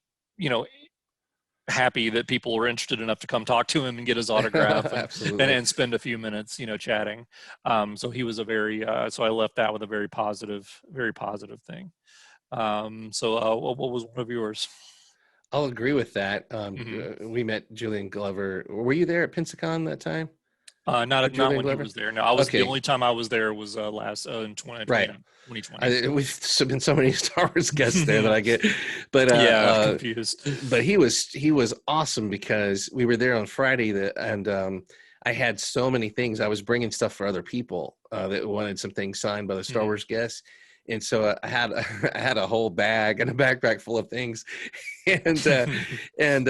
happy that people were interested enough to come talk to him and get his autograph and spend a few minutes, chatting. So he was so I left that with a very positive thing. What was one of yours? I'll agree with that. We met Julian Glover. Were you there at Pensacon that time? Not when he was there. No, I was the only time I was there was last in 2020. 2020. We've been so many Star Wars guests there that I get, but I'm confused. But he was awesome because we were there on Friday, and I had so many things. I was bringing stuff for other people that wanted some things signed by the Star Wars guests. And so I had a whole bag and a backpack full of things, and him and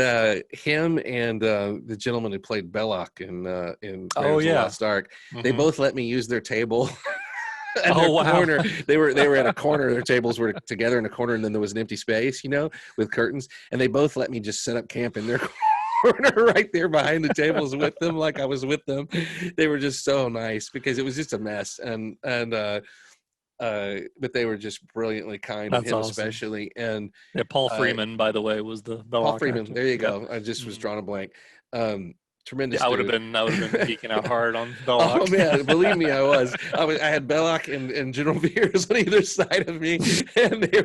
the gentleman who played Belloc in Raiders of the Lost Ark, they both let me use their table. Corner. They were at a corner. Their tables were together in a corner, and then there was an empty space, with curtains. And they both let me just set up camp in their corner right there behind the tables with them, like I was with them. They were just so nice because it was just a mess, but they were just brilliantly kind, and him awesome. Especially. And Paul Freeman, by the way, was the Paul Freeman. Actor. There you go. I just was drawing a blank. Tremendous. Yeah, I would have been geeking out hard on Belloc. Oh man, believe me, I was. I had Belloc and General Veers on either side of me, and they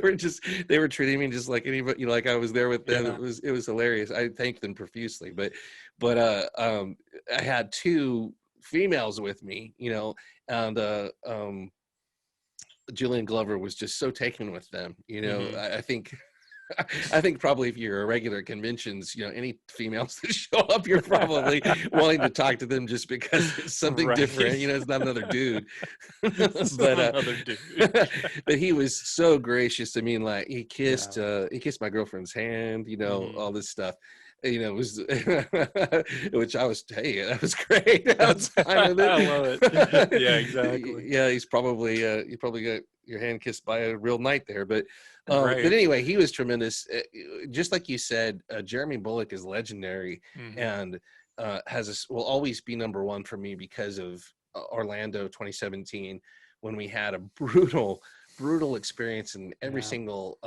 were treating me just like anybody, like I was there with them. Yeah. It was hilarious. I thanked them profusely, but I had two females with me, and Julian Glover was just so taken with them. I think probably if you're a regular at conventions, any females that show up, you're probably wanting to talk to them just because it's something different. It's not another dude. But he was so gracious. I mean, like he kissed my girlfriend's hand. All this stuff. It was, which I was, hey, that was great. I was fine with it. I love it. Yeah, exactly. Yeah, you probably got your hand kissed by a real knight there, but anyway, he was tremendous. Just like you said, Jeremy Bulloch is legendary, and will always be number one for me because of Orlando 2017, when we had a brutal experience in every single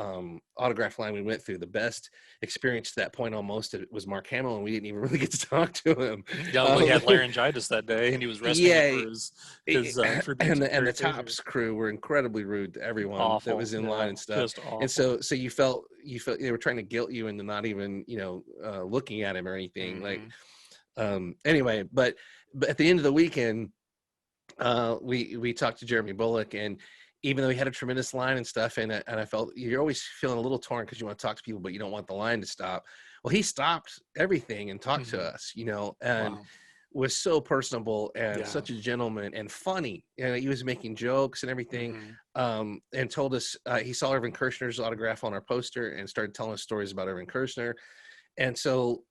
autograph line we went through. The best experience to that point almost was Mark Hamill, and we didn't even really get to talk to him. He had laryngitis that day, and he was resting for his tribute. And the Tops crew were incredibly rude to everyone that was in line and stuff. And so you felt they were trying to guilt you into not even looking at him or anything. Anyway, but at the end of the weekend, we talked to Jeremy Bulloch, and even though he had a tremendous line and stuff, and I felt you're always feeling a little torn because you want to talk to people, but you don't want the line to stop. Well, he stopped everything and talked to us, and was so personable and such a gentleman and funny. And he was making jokes and everything. And told us he saw Irvin Kershner's autograph on our poster and started telling us stories about Irvin Kershner. And so,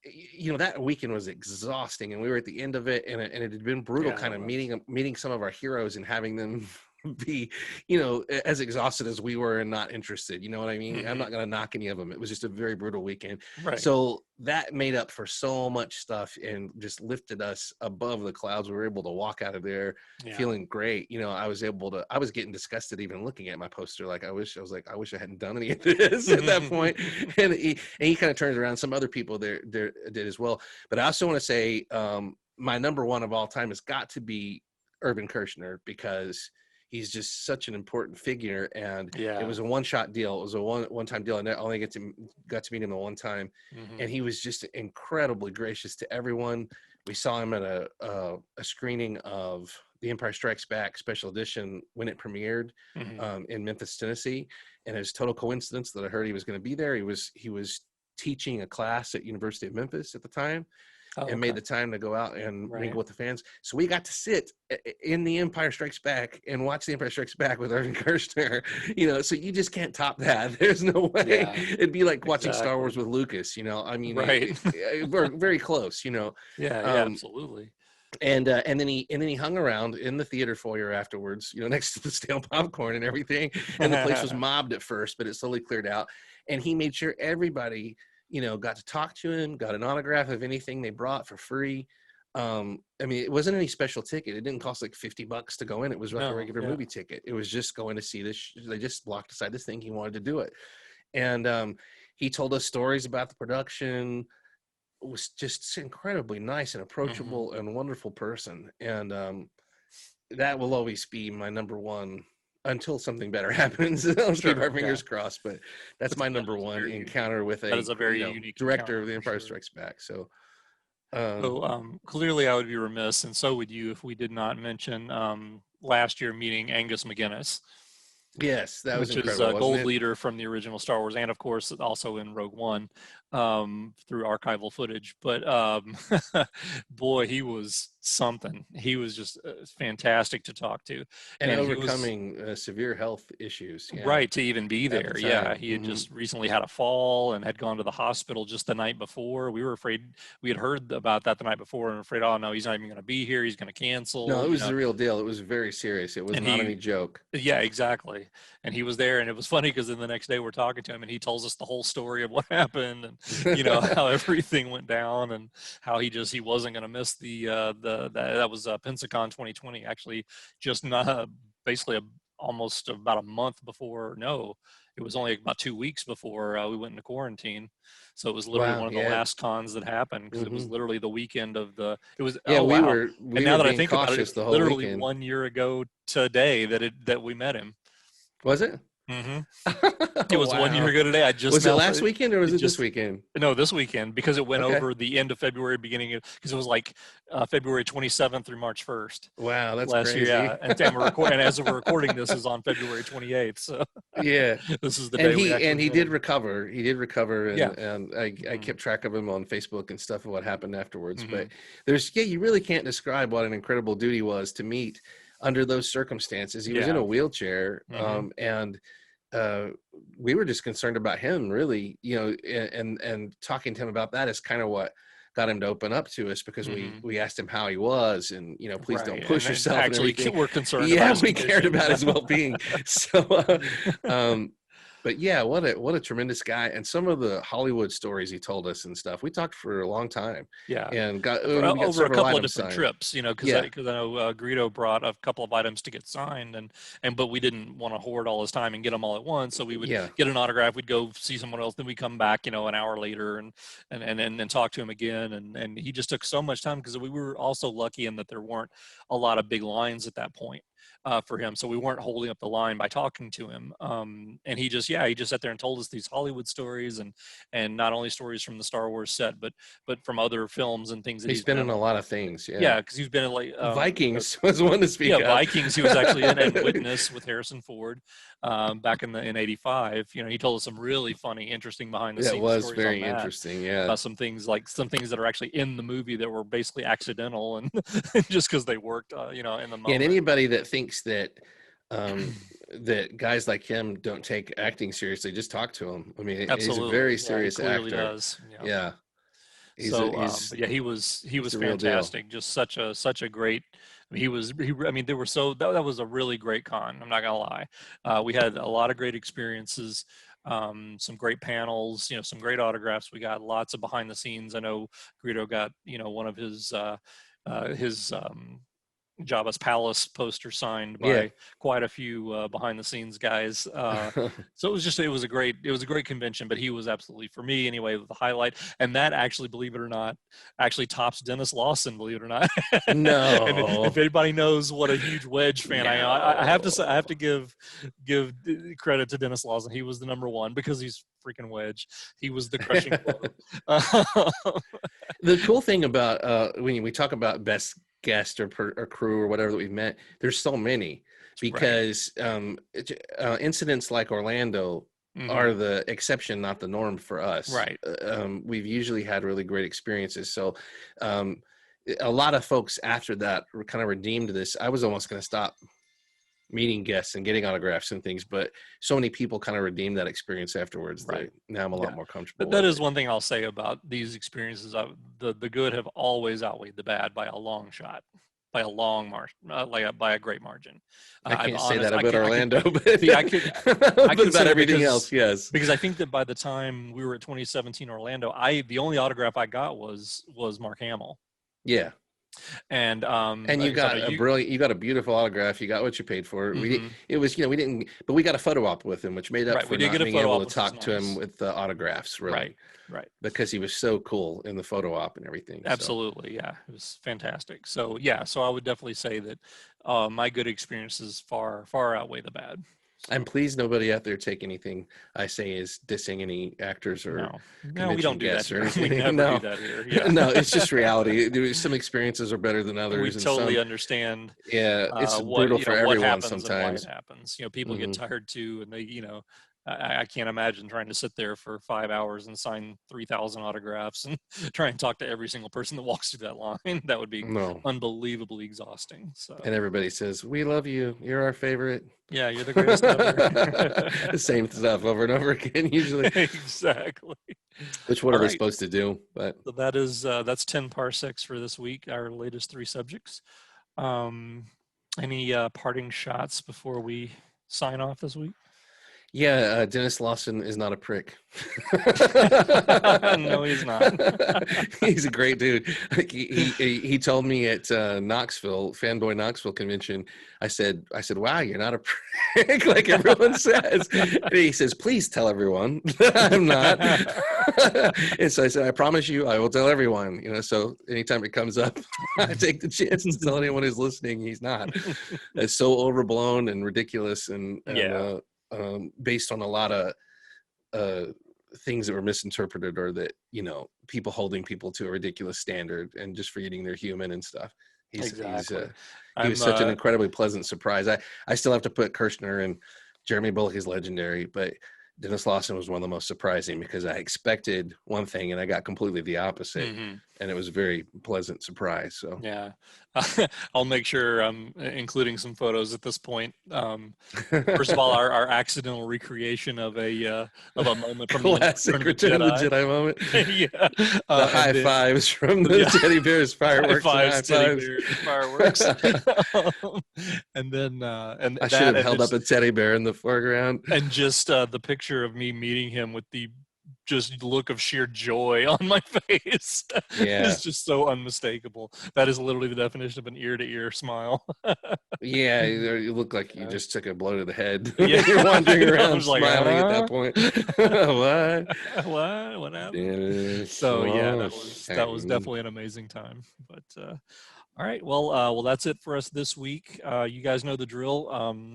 you know, that weekend was exhausting, and we were at the end of it, and it had been brutal, kind of meeting some of our heroes and having them be, you know, as exhausted as we were and not interested. You know what I mean? I'm not going to knock any of them. It was just a very brutal weekend. So that made up for so much stuff and just lifted us above the clouds. We were able to walk out of there feeling great. You know, I was getting disgusted even looking at my poster. Like, I wish I hadn't done any of this at that point. And he kind of turned around. Some other people there did as well. But I also want to say my number one of all time has got to be Irvin Kershner, because he's just such an important figure, and it was a one-shot deal. It was a one-time deal, and I only got to meet him the one time, and he was just incredibly gracious to everyone. We saw him at a screening of The Empire Strikes Back Special Edition when it premiered in Memphis, Tennessee, and it was total coincidence that I heard he was going to be there. He was teaching a class at University of Memphis at the time. And made the time to go out and mingle with the fans. So we got to sit in The Empire Strikes Back and watch The Empire Strikes Back with Irvin Kershner. You know, so you just can't top that. There's no way. It'd be like watching Star Wars with Lucas. You know, I mean, we're very close. You know, absolutely. And then he hung around in the theater foyer afterwards. You know, next to the stale popcorn and everything. And the place was mobbed at first, but it slowly cleared out. And he made sure everybody, you know, got to talk to him, got an autograph of anything they brought for free. I mean, it wasn't any special ticket. It didn't cost like $50 to go in. It was like a regular movie ticket. It was just going to see this. They just blocked aside this thing. He wanted to do it. And he told us stories about the production. It was just incredibly nice and approachable and wonderful person. And that will always be my number one until something better happens. Let's keep our fingers crossed, but that's my number one encounter with a very unique director of The Empire Strikes Back. So clearly I would be remiss, and so would you, if we did not mention last year meeting Angus McGinnis. Yes, that was incredible. Which is a gold leader from the original Star Wars, and of course also in Rogue One through archival footage. But boy, he was something. He was just fantastic to talk to, and overcoming severe health issues. Right, to even be there. He had just recently had a fall and had gone to the hospital just the night before. We were afraid. We had heard about that the night before and afraid, oh no, he's not even going to be here. He's going to cancel. No, it was the real deal. It was very serious. It was not any joke. Yeah, exactly. And he was there, and it was funny because then the next day we're talking to him, and he tells us the whole story of what happened, and you know how everything went down, and how he wasn't going to miss that was Pensacon 2020. Actually, just not basically almost about a month before. No, it was only about 2 weeks before we went into quarantine. So it was literally one of the last cons that happened, because it was literally the weekend of the. It was we were. And now that I think about it, it's literally weekend. 1 year ago today that we met him. Was it? It was 1 year ago today. Was it last weekend or was it this weekend? No, this weekend, because it went over the end of February, beginning of, because it was like February 27th through March 1st. Wow, that's last crazy. year. And we're and as we're recording this is on February 28th. So this is the day. And he did recover. He did recover, and I kept track of him on Facebook and stuff of what happened afterwards. But you really can't describe what an incredible dude he was to meet under those circumstances. He was in a wheelchair, and we were just concerned about him, really, you know, and talking to him about that is kind of what got him to open up to us, because we asked him how he was, and you know, please don't push yourself. Actually, we're concerned. We cared about his well-being. So, but yeah, what a tremendous guy, and some of the Hollywood stories he told us and stuff. We talked for a long time. Yeah, and got over a couple of different trips, you know, because I know Greedo brought a couple of items to get signed, but we didn't want to hoard all his time and get them all at once. So we would get an autograph, we'd go see someone else, then we come back, you know, an hour later and talk to him again. And he just took so much time, because we were also lucky in that there weren't a lot of big lines at that point. for him. So we weren't holding up the line by talking to him. And he just sat there and told us these Hollywood stories, and not only stories from the Star Wars set, but from other films and things that he's been in a lot of things. Yeah, because he's been in like Vikings was one to speak of. Vikings. He was actually in and Witness with Harrison Ford back in '85. He told us some really funny, interesting behind the scenes. It was stories very on that. interesting. Yeah, about some things that are actually in the movie that were basically accidental and just because they worked, in the moment. And anybody that thinks that that guys like him don't take acting seriously, just talk to him. I mean, he's a very serious actor. Does. Yeah. But yeah, he was fantastic. Just such a great. That was a really great con. I'm not gonna lie. We had a lot of great experiences. Some great panels, some great autographs. We got lots of behind the scenes. I know Greedo got, one of his Jabba's Palace poster signed by quite a few behind the scenes guys. So it was a great convention, but he was absolutely, for me anyway, the highlight. And that actually, believe it or not, actually tops Dennis Lawson, believe it or not. No. And if anybody knows what a huge Wedge fan I am, I have to give credit to Dennis Lawson. He was the number one because he's freaking Wedge. He was the crushing blow. The cool thing about when we talk about best guest or crew or whatever that we've met, there's so many, because incidents like Orlando are the exception, not the norm for us. Right. We've usually had really great experiences. So a lot of folks after that were kind of redeemed this. I was almost going to stop meeting guests and getting autographs and things, but so many people kind of redeemed that experience afterwards. Right. Now I'm a lot more comfortable. But that is one thing I'll say about these experiences. The good have always outweighed the bad by a long shot, by a long margin, by a great margin. I can't say that about Orlando, but I can about everything else. Yes, because I think that by the time we were at 2017 Orlando, the only autograph I got was Mark Hamill. Yeah. And you got a beautiful autograph. You got what you paid for. We didn't, but we got a photo op with him, which made up for not being able to talk to him with the autographs. Really. Right. Because he was so cool in the photo op and everything. Absolutely. Yeah. It was fantastic. So I would definitely say that my good experiences far outweigh the bad. And please, nobody out there take anything I say is dissing any actors or no, we don't do that or anything. We never do that here. Yeah. No, it's just reality. Some experiences are better than others. We totally understand. Yeah, it's brutal for everyone sometimes. What happens? People get tired too, and they, I can't imagine trying to sit there for 5 hours and sign 3,000 autographs and try and talk to every single person that walks through that line. That would be unbelievably exhausting. So. And everybody says, "We love you. You're our favorite." Yeah, you're the greatest ever. The same stuff over and over again, usually. Exactly. Which what are they supposed to do? But so that is that's 10 parsecs for this week. Our latest 3 subjects. Any parting shots before we sign off this week? Yeah, Dennis Lawson is not a prick. No, he's not. He's a great dude. He told me at Knoxville, Fanboy Knoxville convention, I said, wow, you're not a prick like everyone says. And he says, please tell everyone that I'm not. And so I said, I promise you, I will tell everyone. So anytime it comes up, I take the chance to tell anyone who's listening he's not. It's so overblown and ridiculous and based on a lot of things that were misinterpreted, or that people holding people to a ridiculous standard and just forgetting they're human and stuff. He was such an incredibly pleasant surprise. I still have to put Kirshner, and Jeremy Bulloch is legendary, but Dennis Lawson was one of the most surprising, because I expected one thing and I got completely the opposite. And it was a very pleasant surprise. So yeah, I'll make sure I'm including some photos at this point. First of all, our accidental recreation of a moment from classic Return of the Jedi moment. Yeah, the high fives from the teddy bears fireworks. Teddy bears, fireworks. And then I should have held up a teddy bear in the foreground. And just the picture of me meeting him with the just look of sheer joy on my face. It's just so unmistakable. That is literally the definition of an ear-to-ear smile. Yeah, you look like you just took a blow to the head. Yeah. You're wandering around Like, smiling at that point. What happened? So yeah, that was definitely an amazing time. But all right, well, that's it for us this week. You guys know the drill.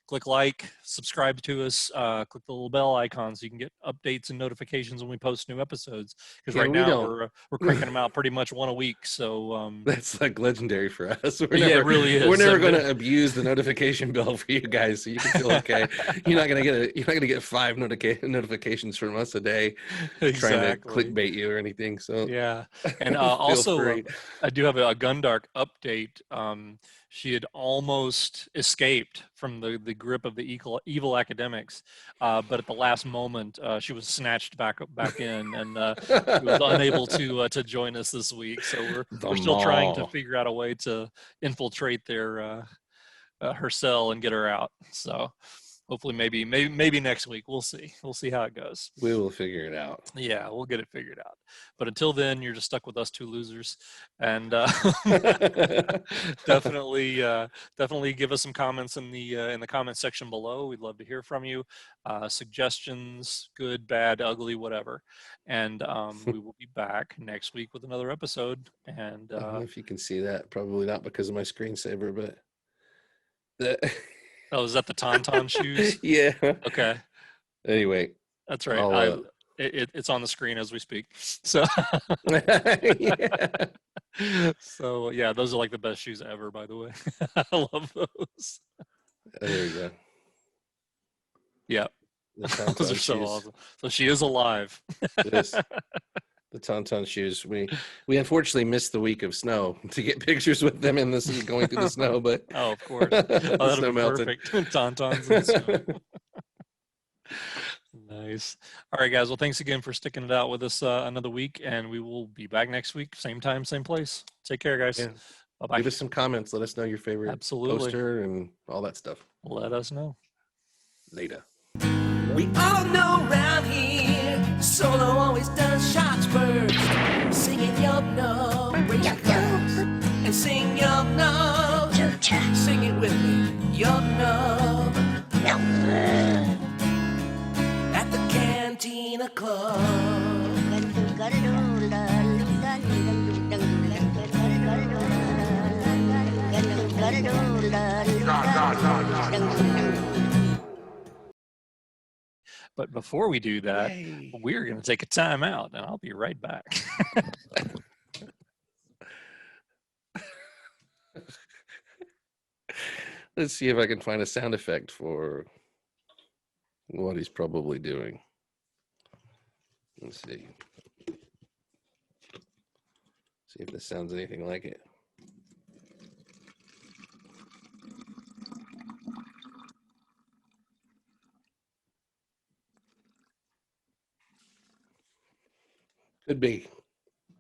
Click like, subscribe to us, click the little bell icon so you can get updates and notifications when we post new episodes. Because right now we're cranking them out pretty much one a week. So that's like legendary for us. It really is. We're never going to abuse the notification bell for you guys, so you can feel okay. You're not going to get 5 notifications from us a day trying to clickbait you or anything. So yeah, and also I do have a Gundark update. She had almost escaped from the grip of the evil academics, but at the last moment, she was snatched back in, and she was unable to join us this week. So we're still trying to figure out a way to infiltrate her cell and get her out. So hopefully, maybe next week. We'll see how it goes. We will figure it out. Yeah, we'll get it figured out. But until then, you're just stuck with us 2 losers. And definitely give us some comments in the comment section below. We'd love to hear from you. Suggestions, good, bad, ugly, whatever. And we will be back next week with another episode. And I don't know if you can see that. Probably not because of my screensaver, but oh, is that the Tauntaun shoes? Yeah. Okay. Anyway. That's right. It's on the screen as we speak. So So yeah, those are like the best shoes ever, by the way. I love those. There you go. Yeah. Those are so awesome. So she is alive. Yes. The Tauntaun shoes. We unfortunately missed the week of snow to get pictures with them in the sea going through the snow, but oh, of course. That'll be perfect. Tauntauns in the snow. Nice. All right, guys. Well, thanks again for sticking it out with us another week, and we will be back next week, same time, same place. Take care, guys. Yeah. Bye-bye. Leave us some comments. Let us know your favorite poster and all that stuff. Let us know. Later. We all know round here, Solo always does shots first. Singing yup, no, raise your glass and sing yup, no. Sing it with me, yup, no. At the Cantina Club. But before we do that, we're going to take a time out, and I'll be right back. Let's see if I can find a sound effect for what he's probably doing. Let's see. See if this sounds anything like it. Could be.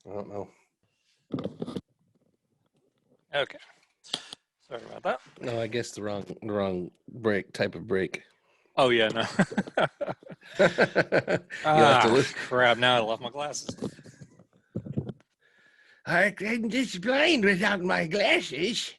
I don't know. Okay. Sorry about that. No, I guess the wrong type of break. Oh yeah, no. Crap! Now I left my glasses. I can just blind without my glasses.